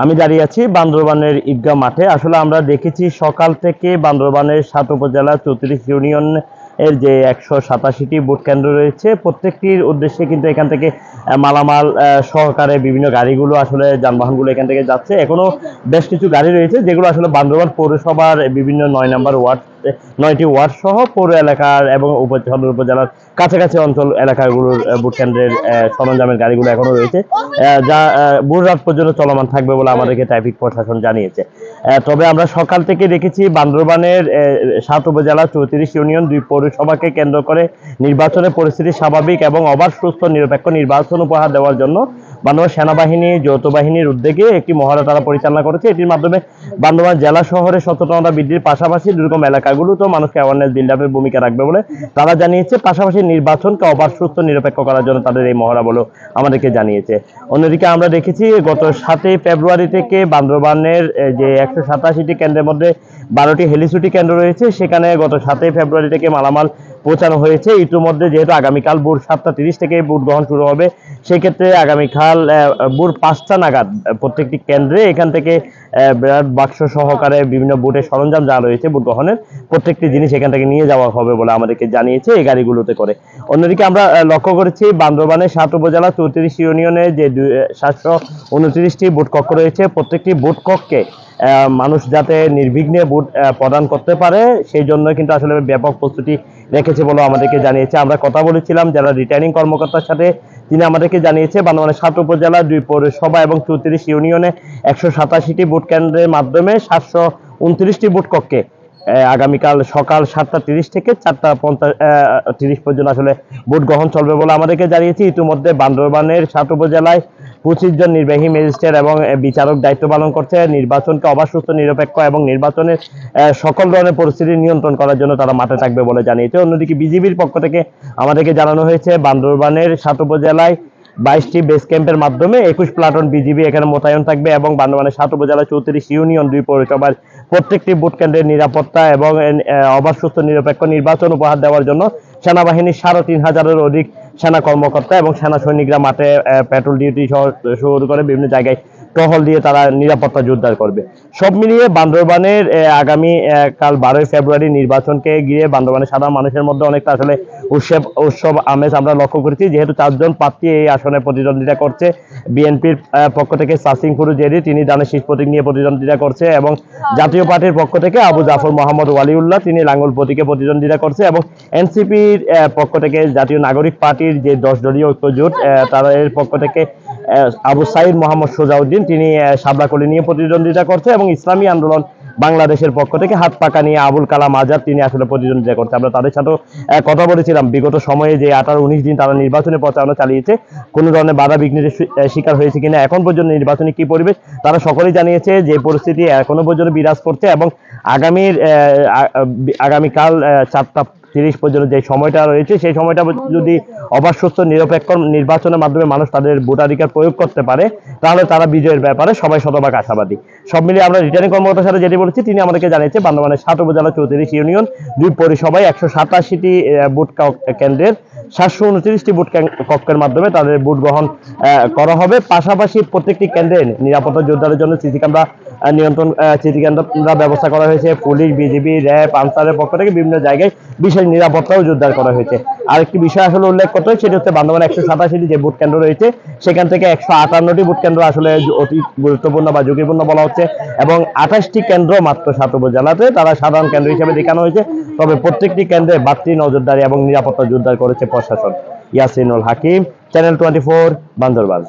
আমি দাঁড়িয়ে আছি বান্দরবানের ঈদগাহ মাঠে। আসলে আমরা দেখেছি সকাল থেকে বান্দরবানের ৭ উপজেলা ৩৪ ইউনিয়ন এর যে ১৮৭টি ভোট কেন্দ্র রয়েছে, প্রত্যেকটির উদ্দেশ্যে কিন্তু এখান থেকে মালামাল সহকারে বিভিন্ন গাড়িগুলো আসলে যানবাহনগুলো এখান থেকে যাচ্ছে। এখনো বেশ কিছু গাড়ি রয়েছে যেগুলো আসলে বান্দরবান পৌরসভার বিভিন্ন ৯ নম্বর ওয়ার্ড ৯টি ওয়ার্ড সহ পৌর এলাকার এবং সদর উপজেলার কাছাকাছি অঞ্চল এলাকাগুলোর ভোট কেন্দ্রের সরঞ্জামের গাড়িগুলো এখনো রয়েছে, যা ভোর রাত পর্যন্ত চলমান থাকবে বলে আমাদেরকে ট্রাফিক প্রশাসন জানিয়েছে। তবে আমরা সকাল থেকে দেখেছি বান্দরবানের ৭ উপজেলা ৩৪ ইউনিয়ন ২ পৌরসভাকে কেন্দ্র করে নির্বাচনের পরিস্থিতি স্বাভাবিক এবং অবাধ সুস্থ নিরপেক্ষ নির্বাচন উপহার দেওয়ার জন্য বান্দরবান সেনাবাহিনী যৌথ বাহিনীর উদ্যোগে একটি মহড়া তারা পরিচালনা করেছে। এটির মাধ্যমে বান্দরবান জেলা শহরে সচেতনতা বৃদ্ধির পাশাপাশি দুর্গম এলাকাগুলোতেও মানুষকে অ্যাওয়ারনেস বিল্ড আপের ভূমিকা রাখবে বলে তারা জানিয়েছে। পাশাপাশি নির্বাচনকে অবাধ সুস্থ নিরপেক্ষ করার জন্য তাদের এই মহড়া বলে আমাদেরকে জানিয়েছে। অন্যদিকে আমরা দেখেছি গত ৭ই ফেব্রুয়ারি থেকে বান্দরবানের যে ১৮৭টি কেন্দ্রের মধ্যে ১২টি হেলিছুটি কেন্দ্র রয়েছে, সেখানে গত ৭ই ফেব্রুয়ারি থেকে মালামাল পৌঁছানো হয়েছে। ইতিমধ্যে যেহেতু আগামীকাল ভোর ৭টা ৩০ থেকে ভোট গ্রহণ শুরু হবে, সেক্ষেত্রে আগামীকাল ভোর ৫টা নাগাদ প্রত্যেকটি কেন্দ্রে এখান থেকে বিরাট বাক্স সহকারে বিভিন্ন ভোটের সরঞ্জাম যা রয়েছে ভোট গ্রহণের প্রত্যেকটি জিনিস এখান থেকে নিয়ে যাওয়া হবে বলে আমাদেরকে জানিয়েছে এই গাড়িগুলোতে করে। অন্যদিকে আমরা লক্ষ্য করেছি বান্দরবানের ৭ উপজেলা ৩৪ ইউনিয়নে যে ৭২৯টি ভোট কক্ষ রয়েছে, প্রত্যেকটি ভোট কক্ষে মানুষ যাতে নির্বিঘ্নে ভোট প্রদান করতে পারে সেই জন্য কিন্তু আসলে ব্যাপক প্রস্তুতি রেখেছে বলে আমাদেরকে জানিয়েছে। আমরা কথা বলেছিলাম যারা রিটার্নিং কর্মকর্তার সাথে, তিনি আমাদেরকে জানিয়েছে বান্দরবানের ৭ উপজেলা ২ পৌরসভা এবং ৩৪ ইউনিয়নে ১৮৭টি ভোট কেন্দ্রের মাধ্যমে ৭২৯টি ভোট কক্ষে আগামীকাল সকাল ৭টা ৩০ থেকে ৪টা ৩০ পর্যন্ত আসলে ভোট গ্রহণ চলবে বলে আমাদেরকে জানিয়েছে। ইতিমধ্যে বান্দরবানের ৭ উপজেলায় ২৫ জন নির্বাহী ম্যাজিস্ট্রেট এবং বিচারক দায়িত্ব পালন করছে নির্বাচনকে অবাধ সুস্থ নিরপেক্ষ এবং নির্বাচনের সকল ধরনের পরিস্থিতি নিয়ন্ত্রণ করার জন্য তারা মাঠে থাকবে বলে জানিয়েছে। অন্যদিকে বিজিবির পক্ষ থেকে আমাদেরকে জানানো হয়েছে বান্দরবানের ৭ উপজেলায় ২২টি বেস ক্যাম্পের মাধ্যমে ২১ প্লাটুন বিজিবি এখানে মোতায়েন থাকবে এবং বান্দরবানের ৭ উপজেলা ৩৪ ইউনিয়ন ২ পৌরসভার প্রত্যেকটি ভোট কেন্দ্রের নিরাপত্তা এবং অবাধ সুস্থ নিরপেক্ষ নির্বাচন উপহার দেওয়ার জন্য সেনাবাহিনীর ৩৫০০০-এর অধিক সেনা কর্মকর্তা এবং সেনা সৈনিকরা মাঠে পেট্রোল ডিউটি শুরু করে বিভিন্ন জায়গায় টহল দিয়ে তারা নিরাপত্তা জোরদার করবে। সব মিলিয়ে বান্দরবানের আগামী কাল ১২ই ফেব্রুয়ারি নির্বাচনকে গিয়ে বান্দরবানের সাধারণ মানুষের মধ্যে অনেকটা আসলে উৎসব আমেজ আমরা লক্ষ্য করেছি। যেহেতু ৪ জন প্রার্থী এই আসনে প্রতিদ্বন্দ্বিতা করছে, বিএনপির পক্ষ থেকে সাসিং ফুরুজেরি তিনি দানের শীষ প্রতীক নিয়ে প্রতিদ্বন্দ্বিতা করছে এবং জাতীয় পার্টির পক্ষ থেকে আবু জাফর মোহাম্মদ ওয়ালিউল্লাহ তিনি লাঙ্গল প্রতীকে প্রতিদ্বন্দ্বিতা করছে এবং এনসিপির পক্ষ থেকে জাতীয় নাগরিক পার্টির যে ১০ দলীয় ঐক্য জোট তারা এর পক্ষ থেকে আবু সাইদ মোহাম্মদ সোজাউদ্দিন তিনি সাবলাকলি নিয়ে প্রতিদ্বন্দ্বিতা করছে এবং ইসলামী আন্দোলন বাংলাদেশের পক্ষ থেকে হাত পাকা নিয়ে আবুল কালাম আজাদ তিনি আসলে প্রতিদ্বন্দ্বিতা করছে। আমরা তাদের সাথেও কথা বলেছিলাম বিগত সময়ে যে ১৮-১৯ দিন তারা নির্বাচনে প্রচারণা চালিয়েছে কোনো ধরনের বাধা বিঘ্নের শিকার হয়েছে কিনা, এখন পর্যন্ত নির্বাচনে কি পরিবেশ তারা সকলেই জানিয়েছে যে পরিস্থিতি এখনো পর্যন্ত বিরাজ করছে এবং আগামীকাল ৪টা ৩০ পর্যন্ত যে সময়টা রয়েছে সেই সময়টা যদি অবাধ সুস্থ নিরপেক্ষ নির্বাচনের মাধ্যমে মানুষ তাদের ভোটাধিকার প্রয়োগ করতে পারে তাহলে তারা বিজয়ের ব্যাপারে সবাই শতভাগ আশাবাদী। সব মিলিয়ে আমরা রিটার্নিং কর্মকর্তার সাথে যেটি বলেছি তিনি আমাদেরকে জানিয়েছে বান্দরবানের ৭ উপজেলা ৩৪ ইউনিয়ন ২ পৌরসভায় ১৮৭টি ভোট কেন্দ্রের ৭২৯টি ভোট কক্ষের মাধ্যমে তাদের ভোট গ্রহণ করা হবে। পাশাপাশি প্রত্যেকটি কেন্দ্রে নিরাপত্তা জোরদারের জন্য সিসি ক্যামেরা ব্যবস্থা করা হয়েছে। পুলিশ, বিজিবি, র্যাব, আনসারের পক্ষ থেকে বিভিন্ন জায়গায় বিশেষ নিরাপত্তাও জোরদার করা হয়েছে। আরেকটি বিষয় আসলে উল্লেখ করতে হয় সেটি হচ্ছে বান্দরবানে ১৮৭টি যে ভোট কেন্দ্র রয়েছে সেখান থেকে ১৫৮টি ভোট কেন্দ্র আসলে অতি গুরুত্বপূর্ণ বা ঝুঁকিপূর্ণ বলা হচ্ছে এবং ২৮টি কেন্দ্র মাত্র ৭ উপজেলাতে তারা সাধারণ কেন্দ্র হিসেবে দেখানো হয়েছে। তবে প্রত্যেকটি কেন্দ্রে বাড়তি নজরদারি এবং নিরাপত্তা জোরদার করেছে প্রশাসন। ইয়াসিনুল হাকিম, চ্যানেল 24, বান্দরবান।